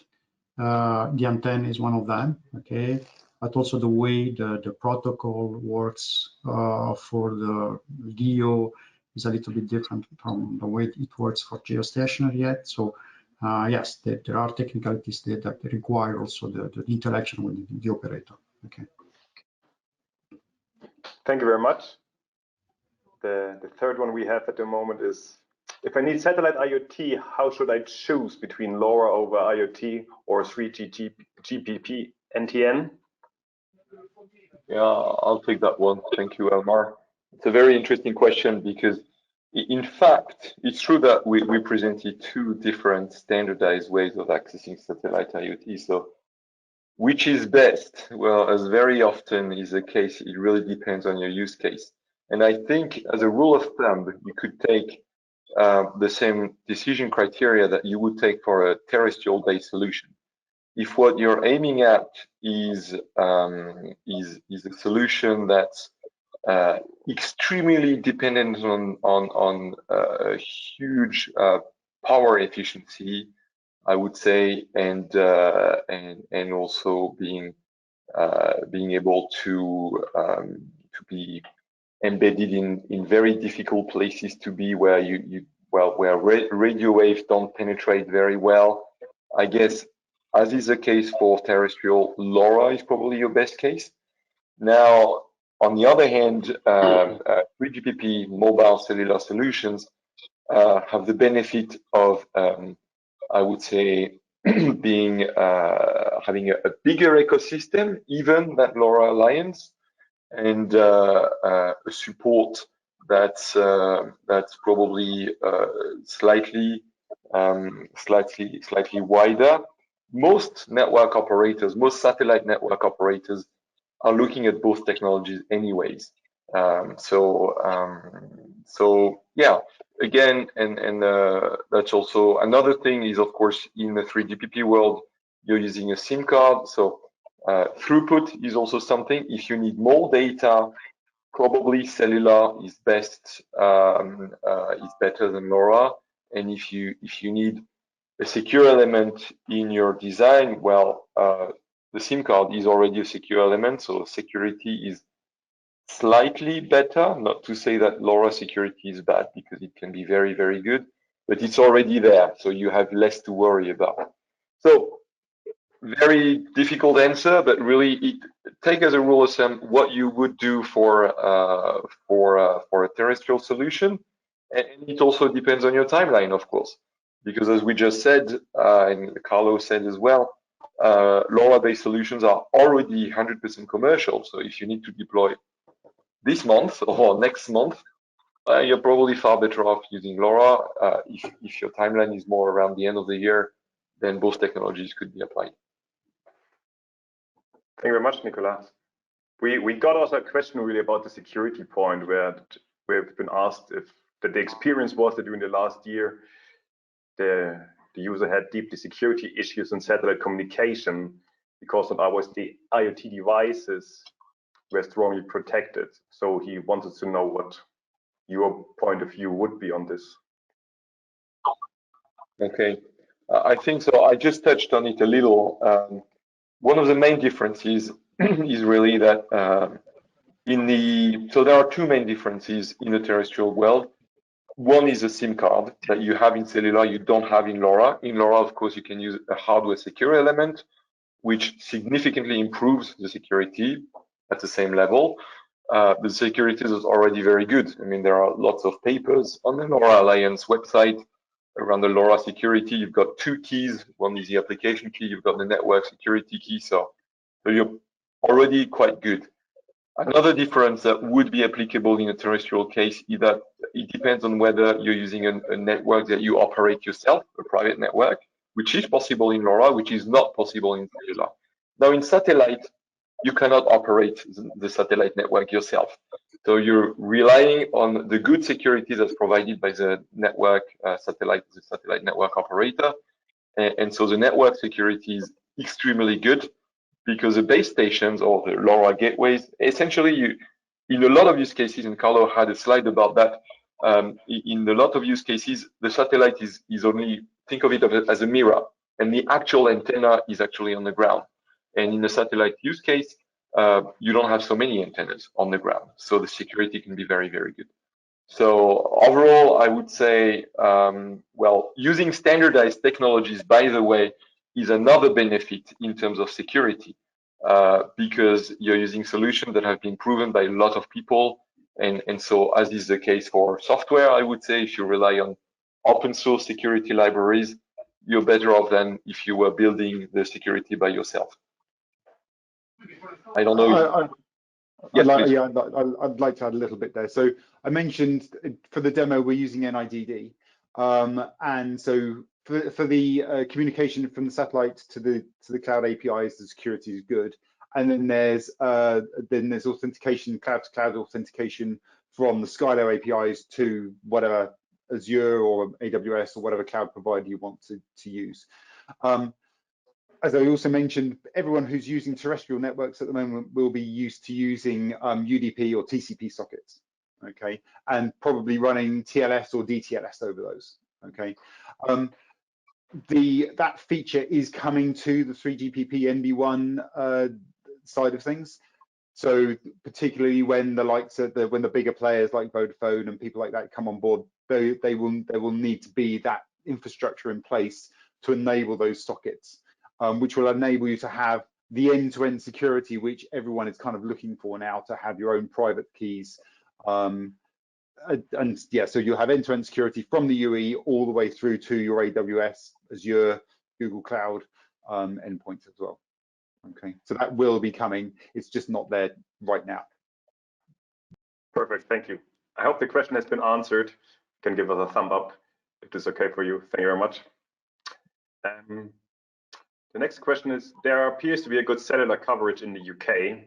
The antenna is one of them, okay, but also the way the protocol works for the GEO is a little bit different from the way it works for geostationary yet. So yes, there are technicalities that require also the interaction with the operator. Okay. Thank you very much. The third one we have at the moment is If I need satellite IoT, how should I choose between LoRa over IoT or 3G GPP NTN? Yeah, I'll take that one. Thank you, Elmar. It's a very interesting question because, in fact, it's true that we presented two different standardized ways of accessing satellite IoT. So, which is best? Well, as very often is the case, it really depends on your use case. And I think, as a rule of thumb, you could take the same decision criteria that you would take for a terrestrial-based solution. If what you're aiming at is a solution that's extremely dependent on huge power efficiency, I would say, and also being able to be embedded in very difficult places to be, where where radio waves don't penetrate very well, I guess. As is the case for terrestrial, LoRa is probably your best case. Now, on the other hand, 3GPP mobile cellular solutions have the benefit of, I would say, being having a bigger ecosystem, even that LoRa Alliance, and a support that's probably slightly wider. Most network operators, most satellite network operators, are looking at both technologies anyways. So yeah, again, and that's also another thing is, of course, in the 3GPP world, you're using a SIM card, so throughput is also something. If you need more data, probably cellular is best, is better than LoRa. And if you need a secure element in your design, well, the SIM card is already a secure element, so security is slightly better. Not to say that LoRa security is bad, because it can be very, very good, but it's already there, so you have less to worry about. So, very difficult answer, but really, take as a rule of thumb what you would do for a terrestrial solution, and it also depends on your timeline, of course. Because as we just said, and Carlo said as well, LoRa-based solutions are already 100% commercial. So if you need to deploy this month or next month, you're probably far better off using LoRa. If your timeline is more around the end of the year, then both technologies could be applied. Thank you very much, Nicolas. We got also a question really about the security point, where we've been asked if the experience was that during the last year, the user had deeply security issues in satellite communication, because of ours, the IoT devices were strongly protected. So he wanted to know what your point of view would be on this. Okay, I think so. I just touched on it a little. One of the main differences is really that so there are two main differences in the terrestrial world. One is a SIM card that you have in cellular, you don't have in LoRa. In LoRa, of course, you can use a hardware secure element, which significantly improves the security at the same level. The security is already very good. I mean, there are lots of papers on the LoRa Alliance website around the LoRa security. You've got two keys. One is the application key, you've got the network security key. So you're already quite good. Another difference that would be applicable in a terrestrial case is that it depends on whether you're using a network that you operate yourself, a private network, which is possible in LoRa, which is not possible in cellular. Now, in satellite, you cannot operate the satellite network yourself. So you're relying on the good security that's provided by the network satellite network operator. And so the network security is extremely good, because the base stations or the LoRa gateways, essentially, in a lot of use cases, and Carlo had a slide about that, in a lot of use cases, the satellite is only, think of it as a mirror, and the actual antenna is actually on the ground. And in the satellite use case, you don't have so many antennas on the ground, so the security can be very, very good. So overall, I would say, well, using standardized technologies, by the way, is another benefit in terms of security, because you're using solutions that have been proven by a lot of people. And so, as is the case for software, I would say, if you rely on open source security libraries, you're better off than if you were building the security by yourself. I don't know. I'd like to add a little bit there. So I mentioned for the demo we're using NIDD, and so for the communication from the satellite to the cloud APIs, the security is good. And then there's authentication, cloud to cloud authentication from the Skylo APIs to whatever Azure or AWS or whatever cloud provider you want to use. As I also mentioned, everyone who's using terrestrial networks at the moment will be used to using UDP or TCP sockets, okay, and probably running TLS or DTLS over those, okay. That feature is coming to the 3GPP NB1 side of things. So particularly when the likes of when the bigger players like Vodafone and people like that come on board, they will need to be that infrastructure in place to enable those sockets, which will enable you to have the end-to-end security which everyone is kind of looking for now, to have your own private keys. And yeah, so you'll have end-to-end security from the UE all the way through to your AWS, Azure, Google Cloud endpoints as well. Okay, so that will be coming. It's just not there right now. Perfect, thank you. I hope the question has been answered. You can give us a thumb up if this is okay for you. Thank you very much. The next question is, there appears to be a good cellular coverage in the UK.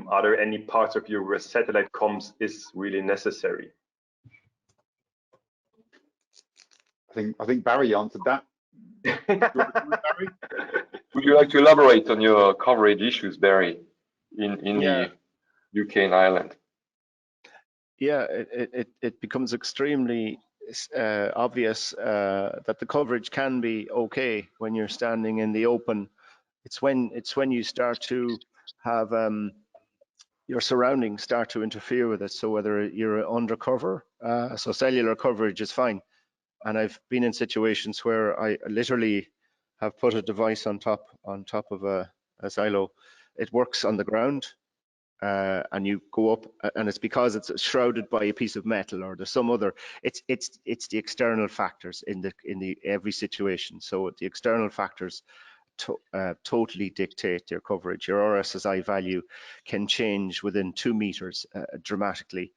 Are there any parts of you where satellite comms is really necessary? I think Barry answered that. Barry? Would you like to elaborate on your coverage issues, Barry, in the UK and Ireland? Yeah, it becomes extremely obvious that the coverage can be okay when you're standing in the open. It's when you start to have your surroundings start to interfere with it. So whether you're undercover, so cellular coverage is fine. And I've been in situations where I literally have put a device on top of a silo. It works on the ground, and you go up, and it's because it's shrouded by a piece of metal, or there's some other. It's the external factors in the every situation. So the external factors totally dictate your coverage. Your RSSI value can change within 2 meters dramatically.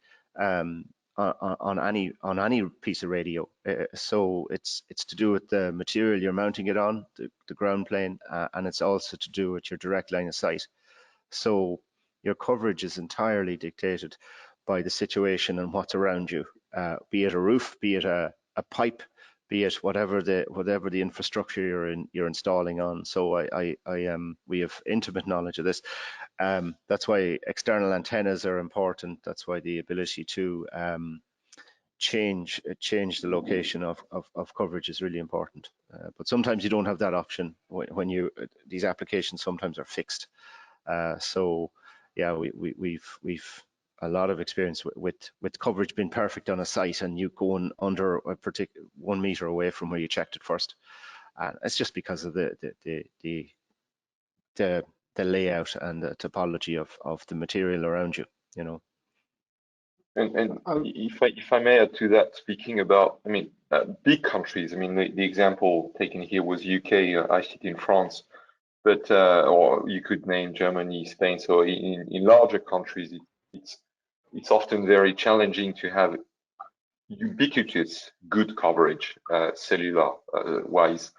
On any piece of radio, so it's to do with the material you're mounting it on, the ground plane, and it's also to do with your direct line of sight. So your coverage is entirely dictated by the situation and what's around you, be it a roof, be it a pipe, be it whatever the infrastructure you're installing on. So we have intimate knowledge of this. That's why external antennas are important. That's why the ability to change the location of coverage is really important. But sometimes you don't have that option when these applications sometimes are fixed. So yeah, we've a lot of experience with coverage being perfect on a site, and you going under a particular 1 meter away from where you checked it first. It's just because of the layout and the topology of the material around you, you know. And if I may add to that, speaking about, I mean, big countries. I mean, the example taken here was UK. I sit in France, but or you could name Germany, Spain. So in larger countries, it's often very challenging to have ubiquitous good coverage, cellular wise.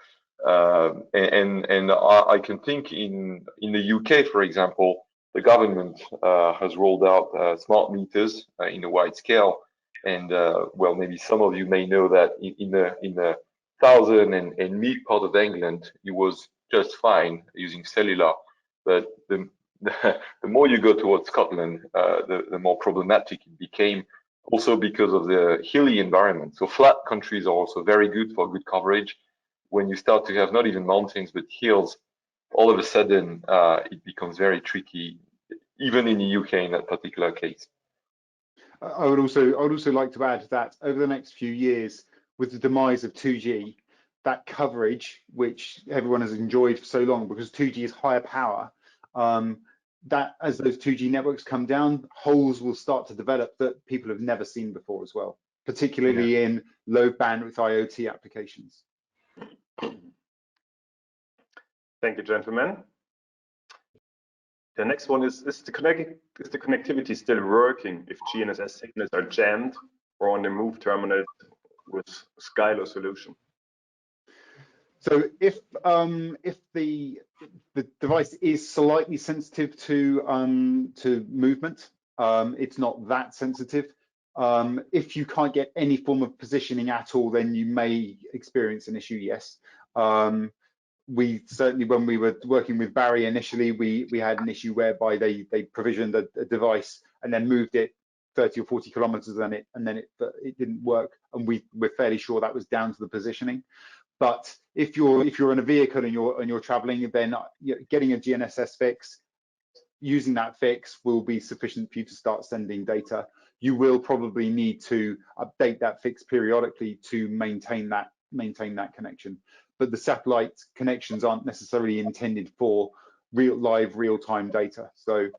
And I can think in the UK, for example, the government has rolled out smart meters in a wide scale. And well, maybe some of you may know that in the southern and mid part of England, it was just fine using cellular. But the more you go towards Scotland, the more problematic it became, also because of the hilly environment. So flat countries are also very good for good coverage. When you start to have not even mountains, but hills, all of a sudden, it becomes very tricky, even in the UK in that particular case. I would also like to add that over the next few years, with the demise of 2G, that coverage, which everyone has enjoyed for so long because 2G is higher power, that as those 2G networks come down, holes will start to develop that people have never seen before as well. particularly in low bandwidth IoT applications. Thank you, gentlemen. The next one is the connectivity still working if GNSS signals are jammed or on the move terminal with Skylo solution? So if the device is slightly sensitive to movement, it's not that sensitive. If you can't get any form of positioning at all, then you may experience an issue, yes. We certainly, when we were working with Barry initially, we had an issue whereby they provisioned a device and then moved it 30 or 40 kilometers and then it didn't work, and we're fairly sure that was down to the positioning. But if you're in a vehicle and you're traveling, then getting a GNSS fix, using that fix will be sufficient for you to start sending data. You will probably need to update that fix periodically to maintain that connection. But the satellite connections aren't necessarily intended for real-time data. So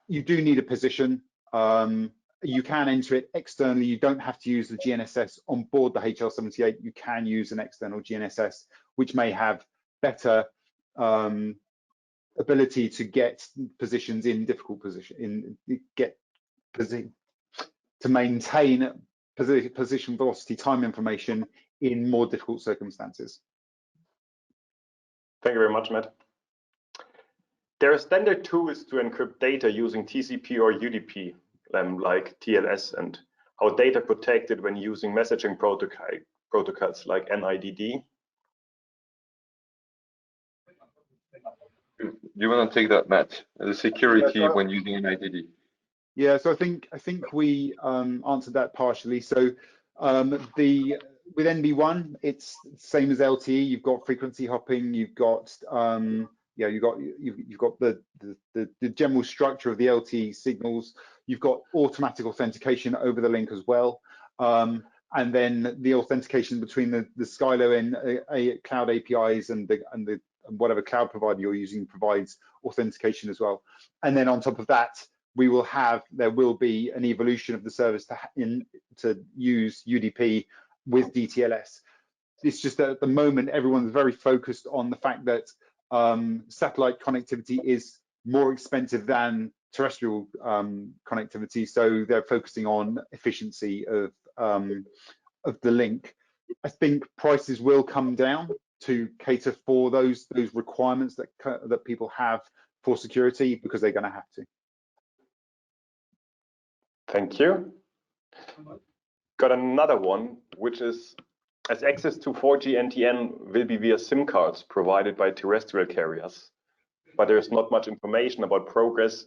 you do need a position. You can enter it externally. You don't have to use the GNSS on board the HL78. You can use an external GNSS, which may have better ability to get positions in difficult position, to maintain position, velocity, time information in more difficult circumstances. Thank you very much, Matt. There are standard tools to encrypt data using TCP or UDP, like TLS, and how data protected when using messaging protocols like NIDD. Do you want to take that, Matt? The security when using NIDD. Yeah, so I think we answered that partially. So with NB1, it's the same as LTE. You've got frequency hopping. You've got you've got the general structure of the LTE signals. You've got automatic authentication over the link as well, and then the authentication between the Skylo and cloud APIs and whatever cloud provider you're using provides authentication as well. And then on top of that, there will be an evolution of the service to use UDP with DTLS. It's just that at the moment, everyone's very focused on the fact that satellite connectivity is more expensive than terrestrial connectivity, so they're focusing on efficiency of the link. I think prices will come down to cater for those requirements that people have for security, because they're going to have to. Thank you. Got another one, which is, as access to 4G NTN will be via SIM cards provided by terrestrial carriers, but there's not much information about progress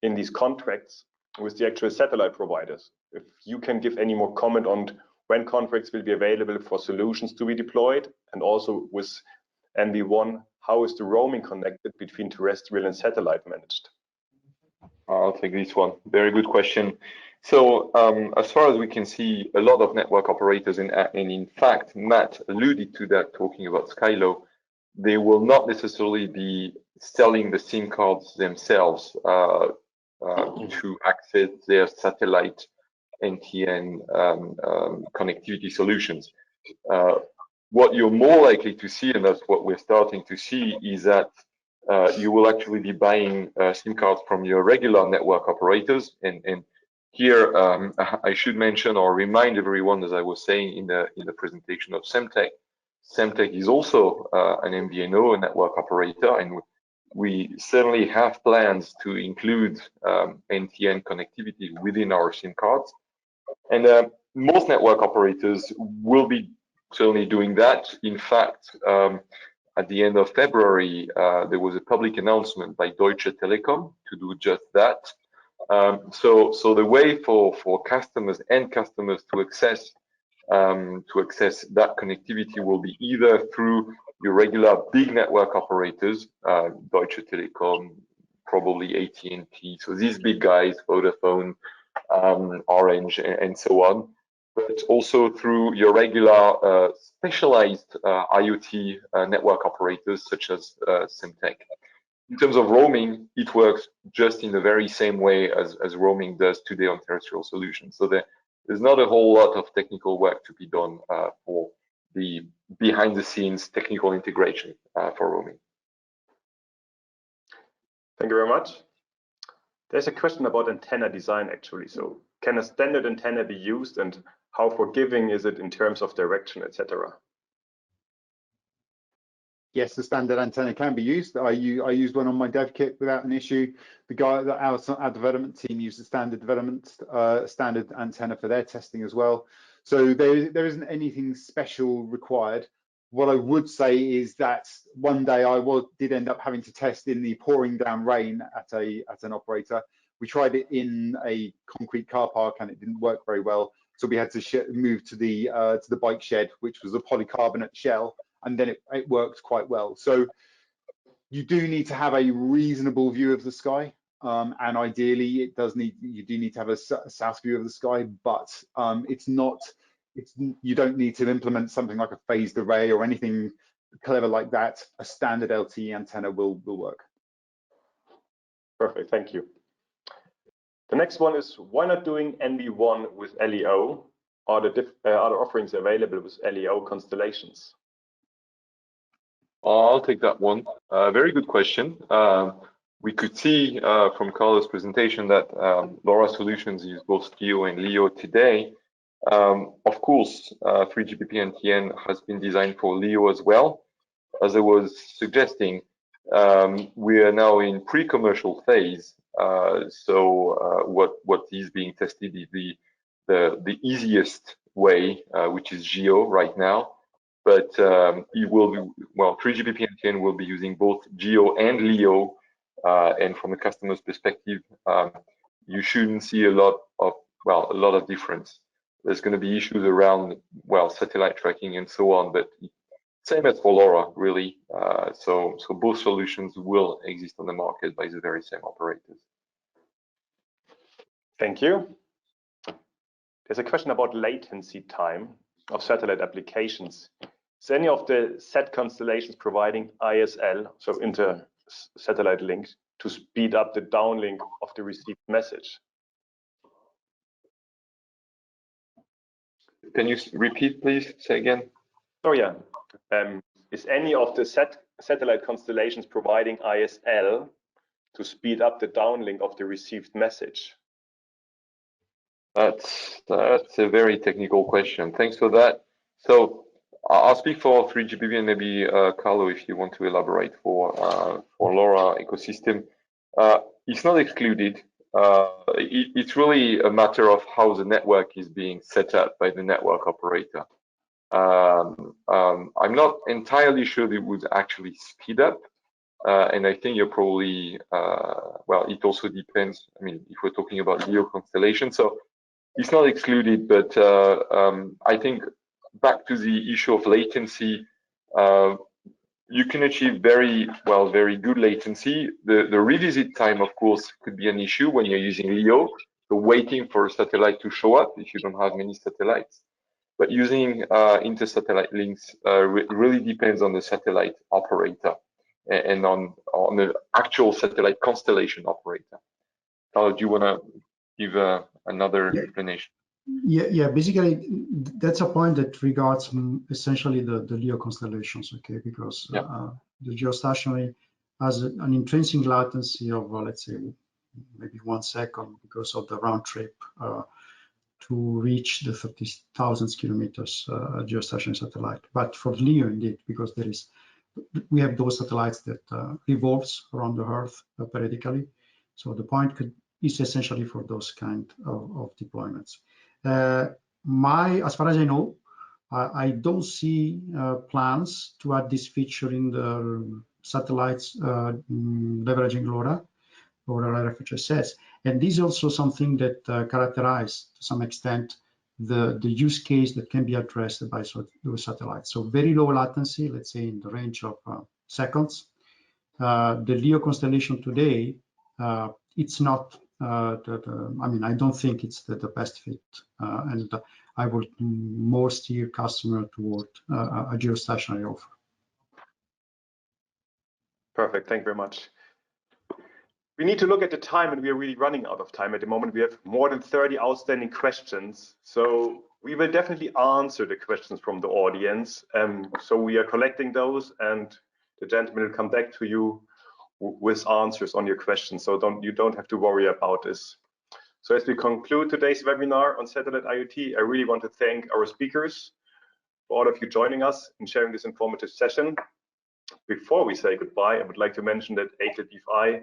in these contracts with the actual satellite providers. If you can give any more comment on when contracts will be available for solutions to be deployed, and also with NB1, how is the roaming connected between terrestrial and satellite managed? I'll take this one. Very good question. So as far as we can see, a lot of network operators, and in fact, Matt alluded to that talking about Skylo, they will not necessarily be selling the SIM cards themselves to access their satellite NTN connectivity solutions. What you're more likely to see, and that's what we're starting to see, is that you will actually be buying SIM cards from your regular network operators. And here I should mention or remind everyone, as I was saying in the presentation of Semtech, Semtech is also an MVNO, a network operator, and we certainly have plans to include NTN connectivity within our SIM cards. And most network operators will be certainly doing that. In fact, at the end of February, there was a public announcement by Deutsche Telekom to do just that. So the way for customers and customers to access that connectivity will be either through your regular big network operators, Deutsche Telekom, probably AT&T, so these big guys, Vodafone, Orange, and so on, but also through your regular specialized IoT network operators such as Semtech. in terms of roaming, it works just in the very same way as roaming does today on terrestrial solutions. So there's not a whole lot of technical work to be done for the behind the scenes technical integration for roaming. Thank you very much. There's a question about antenna design actually. So can a standard antenna be used, and how forgiving is it in terms of direction, etc.? Yes, the standard antenna can be used. I used one on my dev kit without an issue. The guy that our development team used the standard antenna for their testing as well. So there isn't anything special required. What I would say is that one day I did end up having to test in the pouring down rain at an operator. We tried it in a concrete car park and it didn't work very well. So we had to move to the bike shed, which was a polycarbonate shell, and then it worked quite well. So you do need to have a reasonable view of the sky, and ideally you do need to have a south view of the sky, but you don't need to implement something like a phased array or anything clever like that. A standard LTE antenna will work. Perfect, thank you. The next one is, why not doing NB1 with LEO? Are there offerings available with LEO constellations? I'll take that one. Very good question. We could see from Carlos' presentation that LoRa solutions use both GEO and LEO today. Of course, 3GPP NTN has been designed for LEO as well. As I was suggesting, we are now in pre-commercial phase. So what is being tested is the easiest way, which is GEO right now. But it will be, well, 3GPP NTN will be using both GEO and LEO. And from the customer's perspective, you shouldn't see a lot of difference. There's going to be issues around, well, satellite tracking and so on, but same as for LoRa, really. So both solutions will exist on the market by the very same operators. Thank you. There's a question about latency time of satellite applications. Is any of the SAT constellations providing ISL, so inter-satellite links, to speed up the downlink of the received message? Can you repeat, please? Say again. Oh yeah. Is any of the satellite constellations providing ISL to speed up the downlink of the received message? That's a very technical question. Thanks for that. So I'll speak for 3GPP and maybe Carlo, if you want to elaborate for LoRa ecosystem. It's not excluded. It's really a matter of how the network is being set up by the network operator. I'm not entirely sure it would actually speed up. And I think you're probably, well, it also depends. I mean, if we're talking about LEO constellation, so it's not excluded, but I think back to the issue of latency, you can achieve very good latency. The revisit time, of course, could be an issue when you're using LEO, so waiting for a satellite to show up if you don't have many satellites. But using inter-satellite links really depends on the satellite operator and on the actual satellite constellation operator. Carlo, do you want to give another explanation? Yeah. Basically, that's a point that regards essentially the LEO constellations, okay? Because the geostationary has an intrinsic latency of, let's say, maybe 1 second because of the round trip to reach the 30,000 kilometers geostationary satellite. But for LEO, indeed, because we have those satellites that revolves around the Earth periodically. So the point is essentially for those kind of deployments. As far as I know, I don't see plans to add this feature in the satellites leveraging LoRa or LR-FHSS. And this is also something that characterizes to some extent the use case that can be addressed by those satellites. So very low latency, let's say in the range of seconds. The LEO constellation today, it's not I mean, I don't think it's the best fit, and I would more steer customer toward a geostationary offer. Perfect, thank you very much. We need to look at the time, and we are really running out of time at the moment. We have more than 30 outstanding questions. So we will definitely answer the questions from the audience. So we are collecting those, and the gentleman will come back to you with answers on your questions. So you don't have to worry about this. So as we conclude today's webinar on satellite IoT, I really want to thank our speakers, for all of you joining us and sharing this informative session. Before we say goodbye, I would like to mention that AcalBFi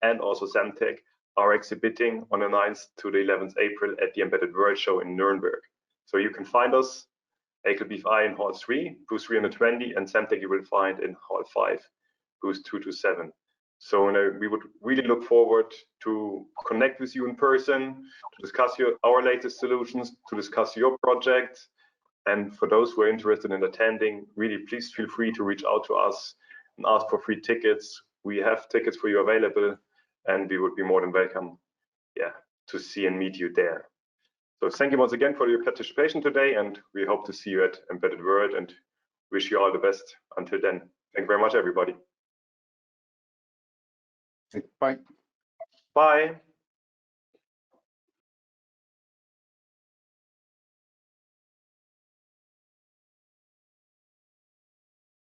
and also Semtech are exhibiting on the 9th to the 11th April at the Embedded World Show in Nuremberg. So you can find us, AcalBFi in Hall 3, booth 320, and Semtech you will find in Hall 5, booth 227. So we would really look forward to connect with you in person, to discuss our latest solutions, to discuss your project. And for those who are interested in attending, really please feel free to reach out to us and ask for free tickets. We have tickets for you available, and we would be more than welcome, to see and meet you there. So thank you once again for your participation today, and we hope to see you at Embedded World and wish you all the best until then. Thank you very much, everybody. Bye. Bye.